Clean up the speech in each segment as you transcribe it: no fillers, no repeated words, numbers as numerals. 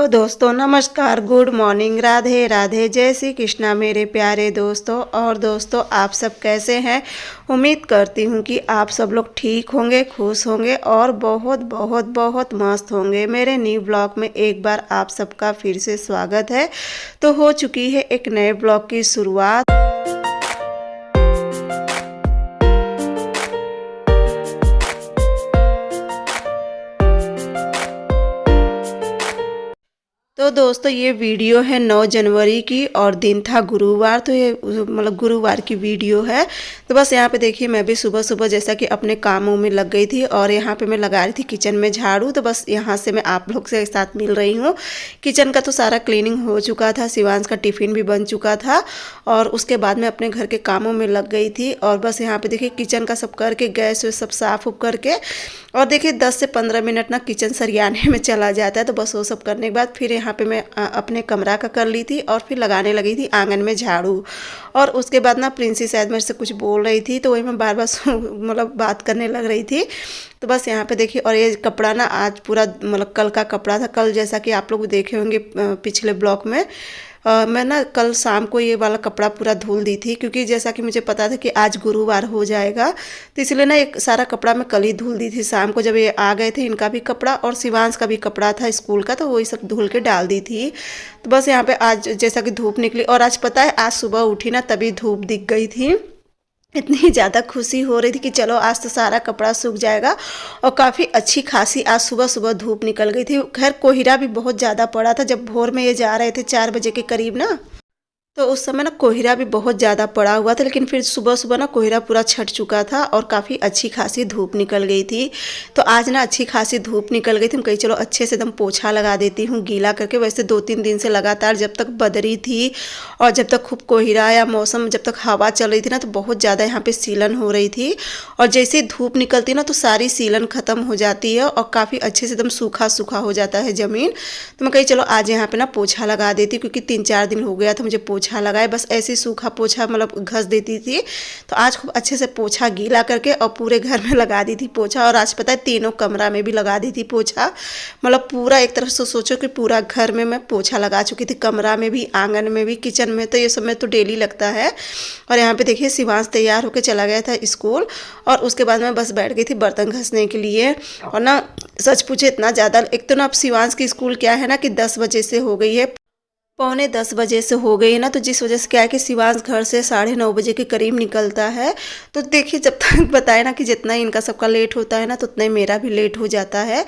Hello दोस्तों, नमस्कार, good morning, Radhe Radhe, जय श्री कृष्णा मेरे प्यारे दोस्तों। और दोस्तों, आप सब कैसे हैं? उम्मीद करती हूँ कि आप सब लोग ठीक होंगे, खुश होंगे और बहुत बहुत बहुत मस्त होंगे। मेरे न्यू ब्लॉग में एक बार आप सबका फिर से स्वागत है। तो हो चुकी है एक नए ब्लॉग की शुरुआत। तो दोस्तों, ये वीडियो है 9 जनवरी की और दिन था गुरुवार। तो ये मतलब गुरुवार की वीडियो है। तो बस यहाँ पे देखिए, मैं भी सुबह सुबह जैसा कि अपने कामों में लग गई थी और यहाँ पे मैं लगा रही थी किचन में झाड़ू। तो बस यहाँ से मैं आप लोग से साथ मिल रही हूँ। किचन का तो सारा क्लीनिंग हो चुका था, शिवांश का टिफ़िन भी बन चुका था और उसके बाद मैं अपने घर के कामों में लग गई थी। और बस यहाँ पर देखिए, किचन का सब करके, गैस वैस सब साफ़ उफ करके, और देखिए 10 से 15 मिनट ना किचन सरियाने में चला जाता है। तो बस वो सब करने के बाद फिर यहाँ पे मैं अपने कमरा का कर ली थी और फिर लगाने लगी थी आंगन में झाड़ू। और उसके बाद ना प्रिंसी शायद मेरे से कुछ बोल रही थी, तो वही मैं बार बार मतलब बात करने लग रही थी। तो बस यहाँ पे देखिए, और ये कपड़ा ना आज पूरा मतलब कल का कपड़ा था। कल जैसा कि आप लोग देखे होंगे पिछले ब्लॉग में, मैं ना कल शाम को ये वाला कपड़ा पूरा धुल दी थी, क्योंकि जैसा कि मुझे पता था कि आज गुरुवार हो जाएगा। तो इसलिए ना एक सारा कपड़ा मैं कल ही धुल दी थी शाम को, जब ये आ गए थे। इनका भी कपड़ा और शिवांश का भी कपड़ा था स्कूल का, तो वही सब धुल के डाल दी थी। तो बस यहाँ पे आज जैसा कि धूप निकली, और आज पता है आज सुबह उठी ना तभी धूप दिख गई थी। इतनी ज़्यादा खुशी हो रही थी कि चलो आज तो सारा कपड़ा सूख जाएगा। और काफ़ी अच्छी खासी आज सुबह सुबह धूप निकल गई थी। खैर कोहरा भी बहुत ज़्यादा पड़ा था जब भोर में ये जा रहे थे 4 बजे के करीब ना, तो उस समय ना कोहरा भी बहुत ज़्यादा पड़ा हुआ था। लेकिन फिर सुबह सुबह ना कोहरा पूरा छट चुका था और काफ़ी अच्छी खासी धूप निकल गई थी। तो आज ना अच्छी खासी धूप निकल गई थी। हम कहीं चलो अच्छे से एकदम पोछा लगा देती हूँ गीला करके। वैसे 2-3 दिन से लगातार जब तक बदरी थी और जब तक खूब कोहरा या मौसम जब तक हवा चल रही थी ना, तो बहुत ज़्यादा यहाँ पर सीलन हो रही थी। और जैसे धूप निकलती ना तो सारी सीलन ख़त्म हो जाती है और काफ़ी अच्छे से एकदम सूखा सूखा हो जाता है ज़मीन। तो मैं कहीं चलो आज यहाँ पर ना पोछा लगा देती, क्योंकि 3-4 दिन हो गया था मुझे पोछा लगाए। बस ऐसे सूखा पोछा मतलब घस देती थी। तो आज खूब अच्छे से पोछा गीला करके और पूरे घर में लगा दी थी पोछा। और आज पता है तीनों कमरा में भी लगा दी थी पोछा। मतलब पूरा एक तरफ से सोचो कि पूरा घर में मैं पोछा लगा चुकी थी, कमरा में भी, आंगन में भी, किचन में। तो ये सब में तो डेली लगता है। और यहाँ पे देखिए शिवांश तैयार होकर चला गया था स्कूल, और उसके बाद मैं बस बैठ गई थी बर्तन घसने के लिए। और ना सच पूछे इतना ज़्यादा, एक तो ना अब शिवांश की स्कूल क्या है ना कि 10 बजे से हो गई है, 9:45 बजे से हो गई है ना। तो जिस वजह से क्या है कि शिवांश घर से 9:30 बजे के करीब निकलता है। तो देखिए जब तक बताए ना कि जितना इनका सबका लेट होता है ना, तो उतना ही मेरा भी लेट हो जाता है।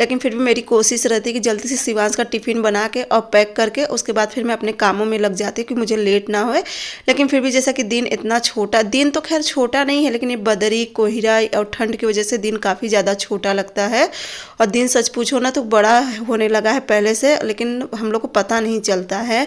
लेकिन फिर भी मेरी कोशिश रहती है कि जल्दी से शिवांश का टिफ़िन बना के और पैक करके उसके बाद फिर मैं अपने कामों में लग जाती हूँ कि मुझे लेट ना होए। लेकिन फिर भी जैसा कि दिन इतना छोटा, दिन तो खैर छोटा नहीं है, लेकिन ये बदरी, कोहरा और ठंड की वजह से दिन काफ़ी ज़्यादा छोटा लगता है। और दिन सच पूछो ना तो बड़ा होने लगा है पहले से, लेकिन हम लोग को पता नहीं चलता है।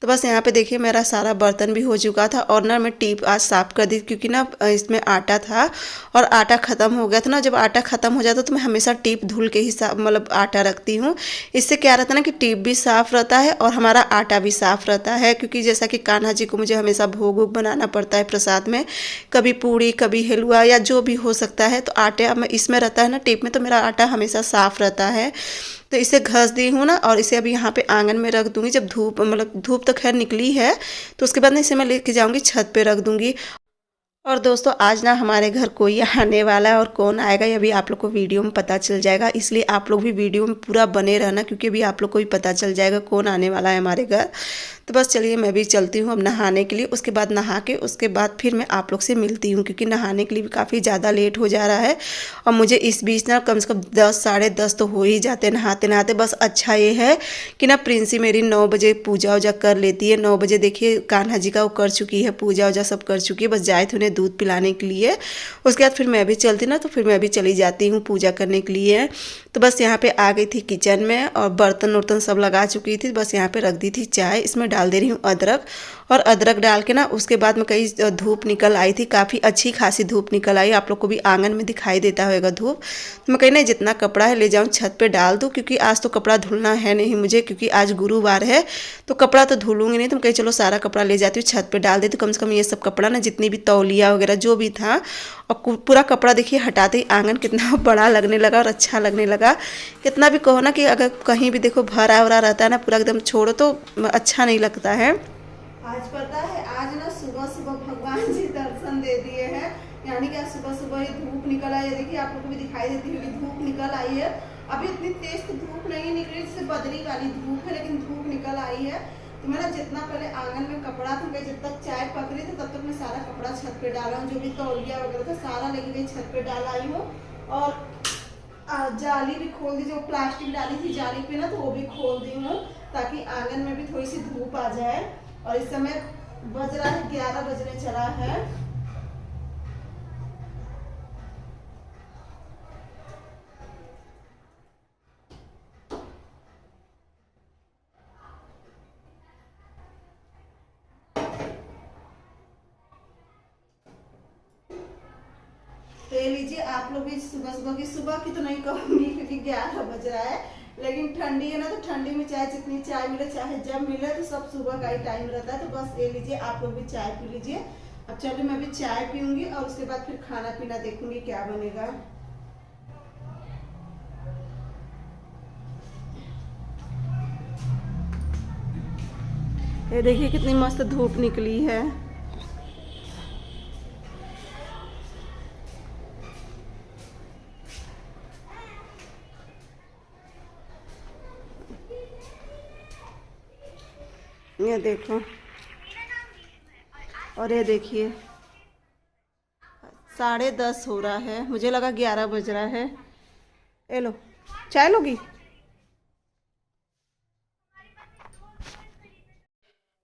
तो बस यहाँ पे देखिए मेरा सारा बर्तन भी हो चुका था। और ना मैं टीप आज साफ़ कर दी, क्योंकि ना इसमें आटा था और आटा ख़त्म हो गया था ना। जब आटा ख़त्म हो जाता तो मैं हमेशा टीप धुल के ही मतलब आटा रखती हूँ। इससे क्या रहता है ना कि टीप भी साफ़ रहता है और हमारा आटा भी साफ़ रहता है। क्योंकि जैसा कि कान्हा जी को मुझे हमेशा भोग वोग बनाना पड़ता है प्रसाद में, कभी पूड़ी कभी हलवा या जो भी हो सकता है। तो आटे में इसमें रहता है ना टीप में, तो मेरा आटा हमेशा साफ़ रहता है। तो इसे घस दी हूँ ना, और इसे अभी यहाँ पे आंगन में रख दूँगी। जब धूप मतलब धूप तो खैर निकली है, तो उसके बाद ना इसे मैं लेके जाऊँगी छत पे रख दूँगी। और दोस्तों आज ना हमारे घर कोई आने वाला है, और कौन आएगा ये भी आप लोग को वीडियो में पता चल जाएगा। इसलिए आप लोग भी वीडियो में पूरा बने रहना, क्योंकि अभी आप लोग को भी पता चल जाएगा कौन आने वाला है हमारे घर। तो बस चलिए मैं भी चलती हूँ अब नहाने के लिए। उसके बाद नहा के उसके बाद फिर मैं आप लोग से मिलती हूँ, क्योंकि नहाने के लिए भी काफ़ी ज़्यादा लेट हो जा रहा है। और मुझे इस बीच ना कम से कम 10 साढ़े 10 तो हो ही जाते नहाते नहाते। बस अच्छा ये है कि ना प्रिंसी मेरी 9 बजे पूजा वूजा कर लेती है। 9 बजे देखिए कान्हा जी का वो कर चुकी है, पूजा वूजा सब कर चुकी है। बस जाए थे उन्हें दूध पिलाने के लिए। उसके बाद फिर मैं भी चलती ना, तो फिर मैं भी चली जाती हूँ पूजा करने के लिए। तो बस यहाँ पे आ गई थी किचन में और बर्तन वर्तन सब लगा चुकी थी। बस यहाँ पे रख दी थी चाय, इसमें डाल दे रही हूँ अदरक। और अदरक डाल के ना उसके बाद में कहीं धूप निकल आई थी, काफ़ी अच्छी खासी धूप निकल आई। आप लोग को भी आंगन में दिखाई देता होगा धूप। तो मैं कहीं ना जितना कपड़ा है ले जाऊँ छत पे डाल दूँ, क्योंकि आज तो कपड़ा धुलना है नहीं मुझे, क्योंकि आज गुरुवार है। तो कपड़ा तो धुलूंगी नहीं, तो कहीं चलो सारा कपड़ा ले जाती हूँ छत पे डाल देती हूँ। कम से कम ये सब कपड़ा ना, जितनी भी तौलिया वगैरह जो भी था और पूरा कपड़ा देखिए हटाते ही आंगन कितना बड़ा लगने लगा और अच्छा लगने लगा। कितना भी कहो ना कि अगर कहीं भी देखो भरा भरा रहता है ना पूरा एकदम छोड़ो तो अच्छा नहीं लगता है। आज पता है आज ना सुबह सुबह भगवान जी दर्शन दे दिए हैं, यानी कि आज सुबह सुबह ही धूप निकल आई है। देखिए आप लोग को भी दिखाई देती है कि धूप निकल आई है। अभी इतनी तेज तो धूप नहीं निकली, जैसे बदली वाली धूप है, लेकिन धूप निकल आई है। तो मैं ना जितना पहले आंगन में कपड़ा था, जब तक चाय पक रही थी तब तक मैं सारा कपड़ा छत पे डाला हूँ, जो भी तौलिया वगैरह था सारा लेके गई छत पे डाल आई हूँ। और जाली भी खोल दी, जो प्लास्टिक डाली थी जाली पे ना तो वो भी खोल दी हूँ, ताकि आंगन में भी थोड़ी सी धूप आ जाए। और इस समय बज रहा है 11 बजने चला है। ले लीजिए आप लोग भी सुबह की तो नहीं कहूँगी क्योंकि 11 बज रहा है, लेकिन ठंडी है ना तो ठंडी में चाहे जितनी चाय मिले चाहे जब मिले तो सब सुबह का ही टाइम रहता है। तो बस ले लीजिए आप लोग भी चाय पी लीजिए। अब चलिए मैं भी चाय पीऊंगी और उसके बाद फिर खाना पीना देखूंगी क्या बनेगा। ये देखिए कितनी मस्त धूप निकली है। ये देखो, और ये देखिए 10:30 हो रहा है, मुझे लगा 11 बज रहा है। ये लो चाय लोगी।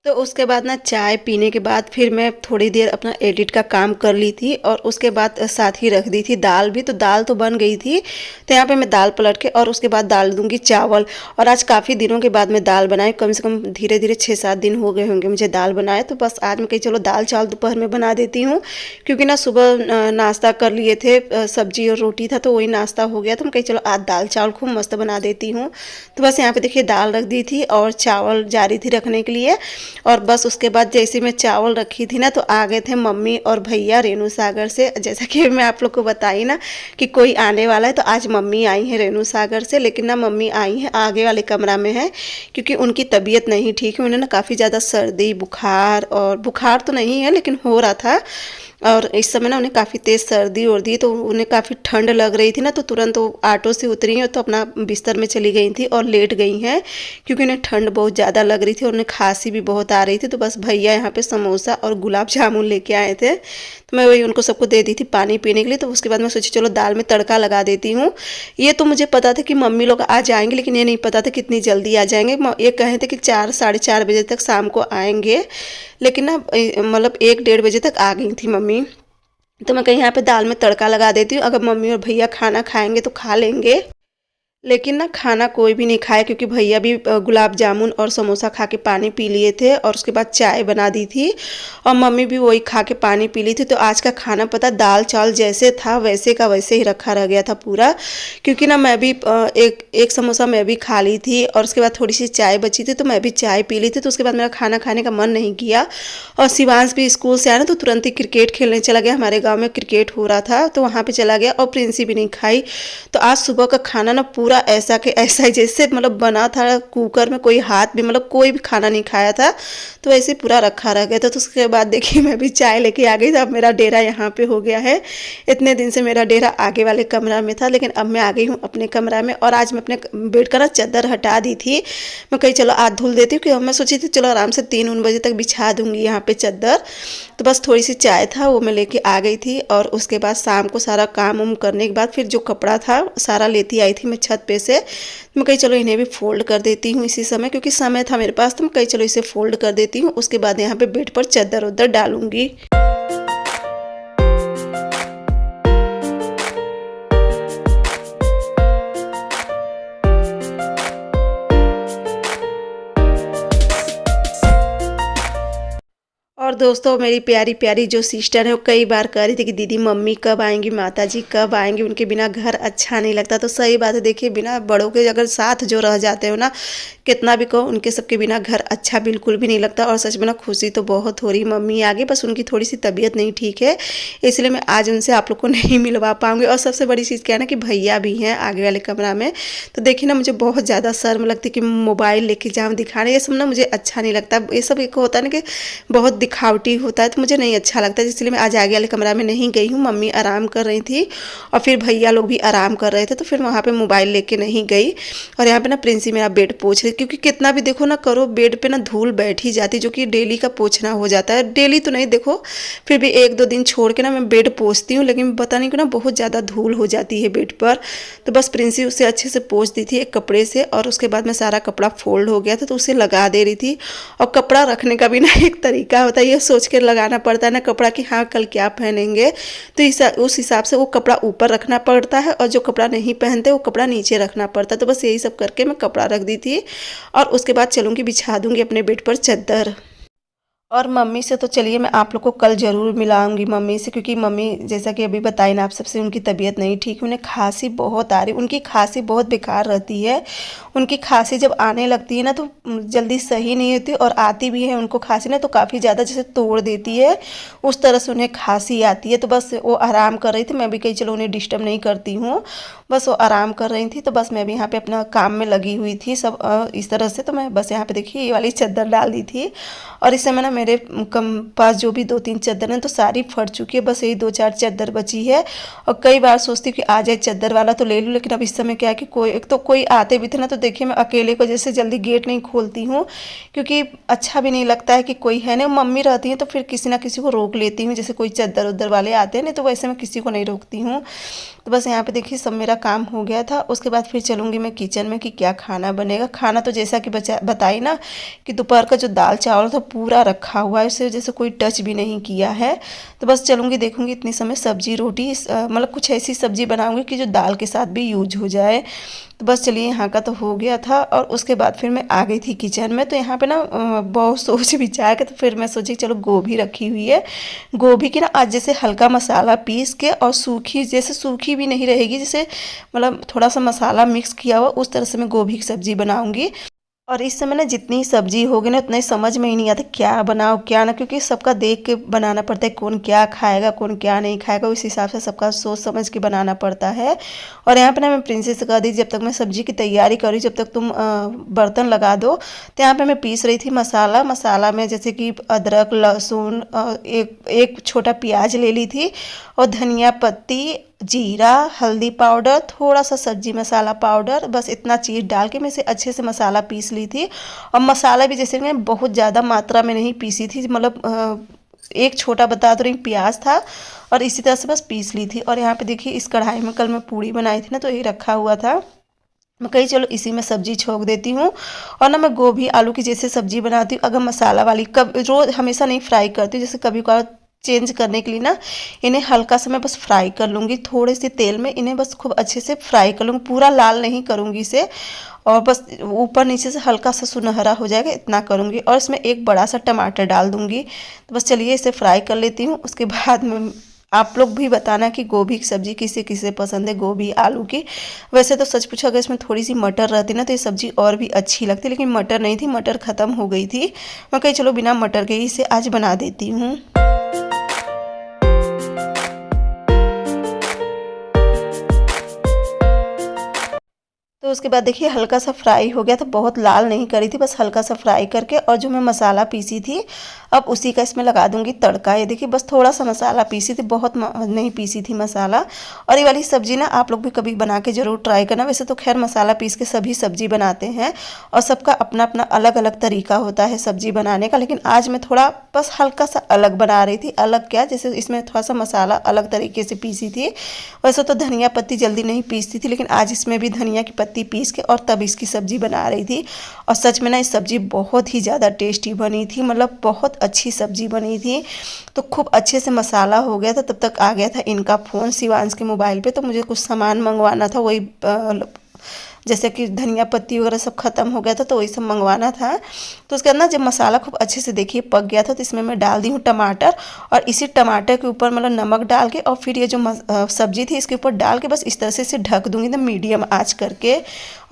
तो उसके बाद ना चाय पीने के बाद फिर मैं थोड़ी देर अपना एडिट का काम कर ली थी और उसके बाद साथ ही रख दी थी दाल भी। तो दाल तो बन गई थी, तो यहाँ पे मैं दाल पलट के और उसके बाद डाल दूँगी चावल। और आज काफ़ी दिनों के बाद मैं दाल बनाई, कम से कम धीरे धीरे 6-7 दिन हो गए होंगे मुझे दाल बनाए। तो बस आज मैं कही चलो दाल चावल दोपहर में बना देती हूँ, क्योंकि ना सुबह नाश्ता कर लिए थे, सब्जी और रोटी था तो वही नाश्ता हो गया। तो मैं कही चलो आज दाल चावल खूब मस्त बना देती हूँ। तो बस यहाँ पर देखिए दाल रख दी थी और चावल जा रही थी रखने के लिए। और बस उसके बाद जैसे मैं चावल रखी थी ना तो आ गए थे मम्मी और भैया रेणु सागर से। जैसा कि मैं आप लोग को बताई ना कि कोई आने वाला है, तो आज मम्मी आई हैं रेणु सागर से। लेकिन ना मम्मी आई हैं आगे वाले कमरा में है, क्योंकि उनकी तबीयत नहीं ठीक है। उन्हें ना काफ़ी ज़्यादा सर्दी बुखार, और बुखार तो नहीं है लेकिन हो रहा था। और इस समय ना उन्हें काफ़ी तेज़ सर्दी और दी, तो उन्हें काफ़ी ठंड लग रही थी ना, तो तुरंत वो ऑटो से उतरी हैं तो अपना बिस्तर में चली गई थी और लेट गई हैं, क्योंकि उन्हें ठंड बहुत ज़्यादा लग रही थी और उन्हें खांसी भी बहुत आ रही थी। तो बस भैया यहाँ पे समोसा और गुलाब जामुन लेके आए थे, तो मैं वही उनको सबको दे दी थी पानी पीने के लिए। तो उसके बाद मैं सोची चलो दाल में तड़का लगा देती हूँ। ये तो मुझे पता था कि मम्मी लोग आ जाएंगे, लेकिन ये नहीं पता था कितनी जल्दी आ जाएंगे। ये कहे थे कि 4 साढ़े 4 बजे तक शाम को आएंगे, लेकिन ना मतलब 1-1:30 बजे तक आ गई थी मम्मी। तो मैं कहीं यहाँ पे दाल में तड़का लगा देती हूँ, अगर मम्मी और भैया खाना खाएंगे तो खा लेंगे। लेकिन ना खाना कोई भी नहीं खाया, क्योंकि भैया भी गुलाब जामुन और समोसा खा के पानी पी लिए थे और उसके बाद चाय बना दी थी, और मम्मी भी वही खा के पानी पी ली थी। तो आज का खाना पता दाल चावल जैसे था वैसे का वैसे ही रखा रह गया था पूरा, क्योंकि ना मैं भी एक समोसा मैं भी खा ली थी और उसके बाद थोड़ी सी चाय बची थी तो मैं भी चाय पी ली थी। तो उसके बाद मेरा खाना खाने का मन नहीं किया। और शिवांश भी स्कूल से आया ना तो तुरंत ही क्रिकेट खेलने चला गया, हमारे गाँव में क्रिकेट हो रहा था तो वहाँ पर चला गया, और प्रिंसी भी नहीं खाई। तो आज सुबह का खाना ना पूरा ऐसा कि ऐसा ही जैसे मतलब बना था कुकर में, कोई हाथ भी मतलब कोई भी खाना नहीं खाया था, तो ऐसे पूरा रखा रह गया था। तो उसके बाद देखिए मैं भी चाय लेके आ गई। अब मेरा डेरा यहाँ पे हो गया है। इतने दिन से मेरा डेरा आगे वाले कमरा में था, लेकिन अब मैं आ गई हूँ अपने कमरा में। और आज मैं अपने बेड का ना चादर हटा दी थी, मैं कही चलो आज धुल देती हूँ, कि मैं सोची थी चलो आराम से 3-3 बजे तक बिछा दूँगी यहाँ पर चादर। तो बस थोड़ी सी चाय था वो मैं लेके आ गई थी, और उसके बाद शाम को सारा काम वाम करने के बाद फिर जो कपड़ा था सारा लेती आई थी मैं छत पे से। मैं कही चलो इन्हें भी फोल्ड कर देती हूँ इसी समय, क्योंकि समय था मेरे पास, तो मैं कही चलो इसे फोल्ड कर देती हूँ। उसके बाद यहाँ पे बेड पर चादर उधर डालूंगी। और दोस्तों मेरी प्यारी प्यारी जो सिस्टर है वो कई बार कह रही थी कि दीदी मम्मी कब आएंगी, माता जी कब आएंगी, उनके बिना घर अच्छा नहीं लगता। तो सही बात है, देखिए बिना बड़ों के अगर साथ जो रह जाते हो ना, कितना भी कहो उनके सबके बिना घर अच्छा बिल्कुल भी नहीं लगता। और सच में ना खुशी तो बहुत हो रही, मम्मी आ गई, बस उनकी थोड़ी सी तबीयत नहीं ठीक है, इसलिए मैं आज उनसे आप लोग को नहीं मिलवा पाऊंगी। और सबसे बड़ी चीज़ क्या है ना कि भैया भी हैं आगे वाले कमरा में, तो देखिए ना मुझे बहुत ज़्यादा शर्म लगती है कि मोबाइल लेके जाऊँ दिखाने, ये सब ना मुझे अच्छा नहीं लगता। ये सब एक होता है ना कि बहुत दिखावटी होता है, तो मुझे नहीं अच्छा लगता, इसलिए मैं आज आगे वाले कमरा में नहीं गई हूँ। मम्मी आराम कर रही थी और फिर भैया लोग भी आराम कर रहे थे, तो फिर वहाँ पे मोबाइल लेके नहीं गई। और यहाँ पे ना प्रिंसी मेरा बेड पोछ रही, क्योंकि कितना भी देखो ना करो बेड पे ना धूल बैठ ही जाती, जो कि डेली का पोछना हो जाता है। डेली तो नहीं देखो, फिर भी एक दो दिन छोड़ के ना मैं बेड पोछती हूँ, लेकिन पता नहीं क्यों ना बहुत ज़्यादा धूल हो जाती है बेड पर। तो बस प्रिंसी उसे अच्छे से पोछ दी थी एक कपड़े से, और उसके बाद में सारा कपड़ा फोल्ड हो गया था तो उसे लगा दे रही थी। और कपड़ा रखने का भी ना एक तरीका होता है, ये सोच के लगाना पड़ता है ना कपड़ा कि हाँ कल क्या पहनेंगे, तो उस हिसाब से वो कपड़ा ऊपर रखना पड़ता है, और जो कपड़ा नहीं पहनते वो कपड़ा नीचे रखना पड़ता है। तो बस यही सब करके मैं कपड़ा रख दी थी, और उसके बाद चलूँगी बिछा दूँगी अपने बेड पर चादर। और मम्मी से तो चलिए मैं आप लोग को कल ज़रूर मिलाऊंगी मम्मी से, क्योंकि मम्मी जैसा कि अभी बताई ना आप सबसे, उनकी तबीयत नहीं ठीक, उन्हें खांसी बहुत आ रही, उनकी खांसी बहुत बेकार रहती है। उनकी खांसी जब आने लगती है ना तो जल्दी सही नहीं होती, और आती भी है उनको खांसी ना तो काफ़ी ज़्यादा जैसे तोड़ देती है, उस तरह से उन्हें खांसी आती है। तो बस वो आराम कर रही थी, मैं भी कहीं चलो उन्हें डिस्टर्ब नहीं करती हूँ, बस वो आराम कर रही थी। तो बस मैं भी यहाँ पे अपना काम में लगी हुई थी सब इस तरह से। तो मैं बस यहाँ पे देखिए ये वाली चादर डाल दी थी, और इस समय ना मेरे पास जो भी 2-3 चादर हैं तो सारी फट चुकी है, बस यही 2-4 चादर बची है। और कई बार सोचती हूँ कि आ जाए चादर वाला तो ले लूँ, लेकिन अब इस समय क्या है कि कोई एक तो कोई आते भी थे ना, तो देखिए मैं अकेले को जैसे जल्दी गेट नहीं खोलती हूँ, क्योंकि अच्छा भी नहीं लगता है कि कोई है ना, मम्मी रहती हैं तो फिर किसी ना किसी को रोक लेती हूँ, जैसे कोई चादर उद्दर वाले आते हैं नहीं तो वैसे मैं किसी को नहीं रोकती हूँ। तो बस यहाँ पे देखिए सब मेरा काम हो गया था। उसके बाद फिर चलूँगी मैं किचन में कि क्या खाना बनेगा। खाना तो जैसा कि बताई ना कि दोपहर का जो दाल चावल था पूरा रखा हुआ है, उसे जैसे कोई टच भी नहीं किया है। तो बस चलूँगी देखूँगी इतनी समय सब्जी रोटी मतलब कुछ ऐसी सब्जी बनाऊँगी कि जो दाल के साथ भी यूज हो जाए। तो बस चलिए यहाँ का तो हो गया था, और उसके बाद फिर मैं आ गई थी किचन में। तो यहाँ पे ना बहुत सोच विचार के तो फिर मैं सोची चलो गोभी रखी हुई है, गोभी की ना आज जैसे हल्का मसाला पीस के, और सूखी जैसे सूखी भी नहीं रहेगी, जैसे मतलब थोड़ा सा मसाला मिक्स किया हुआ, उस तरह से मैं गोभी की सब्ज़ी बनाऊँगी। और इस समय ना जितनी सब्जी होगी ना उतना ही समझ में ही नहीं आता क्या बनाओ क्या ना, क्योंकि सबका देख के बनाना पड़ता है, कौन क्या खाएगा कौन क्या नहीं खाएगा, उस हिसाब से सबका सोच समझ के बनाना पड़ता है। और यहाँ पे ना मैं प्रिंसेस से कह दी जब तक मैं सब्जी की तैयारी करी, जब तक तुम बर्तन लगा दो। तो यहाँ पे मैं पीस रही थी मसाला। मसाला में जैसे कि अदरक लहसुन, एक छोटा प्याज ले ली थी, और धनिया पत्ती, जीरा, हल्दी पाउडर, थोड़ा सा सब्जी मसाला पाउडर, बस इतना चीज़ डाल के मैं इसे अच्छे से मसाला पीस ली थी। और मसाला भी जैसे मैं बहुत ज़्यादा मात्रा में नहीं पीसी थी, मतलब एक छोटा बता तो रही प्याज था, और इसी तरह से बस पीस ली थी। और यहाँ पे देखिए इस कढ़ाई में कल मैं पूड़ी बनाई थी ना, तो ये रखा हुआ था, मैं कही चलो इसी में सब्जी छोंक देती हूँ। और ना मैं गोभी आलू की जैसे सब्जी बनाती हूँ, अगर मसाला वाली कब रोज़ हमेशा नहीं फ्राई करती हूँ, जैसे कभी कभार चेंज करने के लिए ना इन्हें हल्का सा मैं बस फ्राई कर लूँगी, थोड़े से तेल में इन्हें बस खूब अच्छे से फ्राई कर लूँगी, पूरा लाल नहीं करूँगी इसे, और बस ऊपर नीचे से हल्का सा सुनहरा हो जाएगा इतना करूँगी। और इसमें एक बड़ा सा टमाटर डाल दूँगी। तो बस चलिए इसे फ्राई कर लेती हूँ। उसके बाद में आप लोग भी बताना कि गोभी की सब्ज़ी किसे किसे पसंद है, गोभी आलू की। वैसे तो सच पूछो अगर इसमें थोड़ी सी मटर रहती ना तो ये सब्ज़ी और भी अच्छी लगती, लेकिन मटर नहीं थी, मटर ख़त्म हो गई थी। मैं कही चलो बिना मटर के ही इसे आज बना देती हूँ। तो उसके बाद देखिए हल्का सा फ्राई हो गया था, बहुत लाल नहीं करी थी, बस हल्का सा फ्राई करके। और जो मैं मसाला पीसी थी अब उसी का इसमें लगा दूंगी तड़का। ये देखिए बस थोड़ा सा मसाला पीसी थी, बहुत नहीं पीसी थी मसाला। और ये वाली सब्ज़ी ना आप लोग भी कभी बना के ज़रूर ट्राई करना। वैसे तो खैर मसाला पीस के सभी सब्ज़ी बनाते हैं, और सबका अपना अपना अलग अलग तरीका होता है सब्ज़ी बनाने का, लेकिन आज मैं थोड़ा बस हल्का सा अलग बना रही थी। अलग क्या, जैसे इसमें थोड़ा सा मसाला अलग तरीके से पीसी थी। वैसे तो धनिया पत्ती जल्दी नहीं पीसती थी, लेकिन आज इसमें भी धनिया की पत्ती पीस के और तब इसकी सब्ज़ी बना रही थी। और सच में ना इस सब्ज़ी बहुत ही ज़्यादा टेस्टी बनी थी, मतलब बहुत अच्छी सब्ज़ी बनी थी। तो खूब अच्छे से मसाला हो गया था, तब तक आ गया था इनका फ़ोन शिवांश के मोबाइल पे। तो मुझे कुछ सामान मंगवाना था, वही जैसे कि धनिया पत्ती वगैरह सब खत्म हो गया था, तो वही सब मंगवाना था। तो उसके बाद ना जब मसाला खूब अच्छे से देखिए पक गया था, तो इसमें मैं डाल दी हूँ टमाटर, और इसी टमाटर के ऊपर मतलब नमक डाल के, और फिर ये जो सब्जी थी इसके ऊपर डाल के बस इस तरह से इसे ढक दूँगी एकदम मीडियम आँच करके।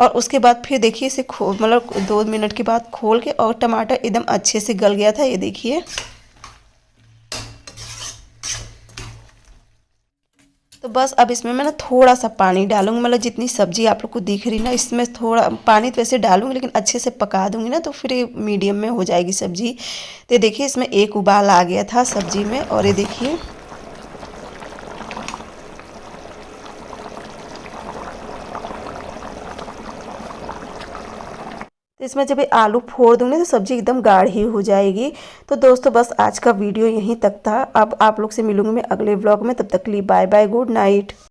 और उसके बाद फिर देखिए इसे मतलब 2 मिनट के बाद खोल के, और टमाटर एकदम अच्छे से गल गया था, ये देखिए। तो बस अब इसमें मैं ना थोड़ा सा पानी डालूंगी, मतलब जितनी सब्जी आप लोग को दिख रही ना, इसमें थोड़ा पानी तो वैसे डालूंगी, लेकिन अच्छे से पका दूंगी ना, तो फिर ये मीडियम में हो जाएगी सब्जी। तो ये देखिए इसमें एक उबाल आ गया था सब्जी में, और ये देखिए तो इसमें जब ये आलू फोड़ दूँगी तो सब्ज़ी एकदम गाढ़ी हो जाएगी। तो दोस्तों बस आज का वीडियो यहीं तक था। अब आप लोग से मिलूंगी मैं अगले व्लॉग में, तब तक के लिए बाय बाय, गुड नाइट।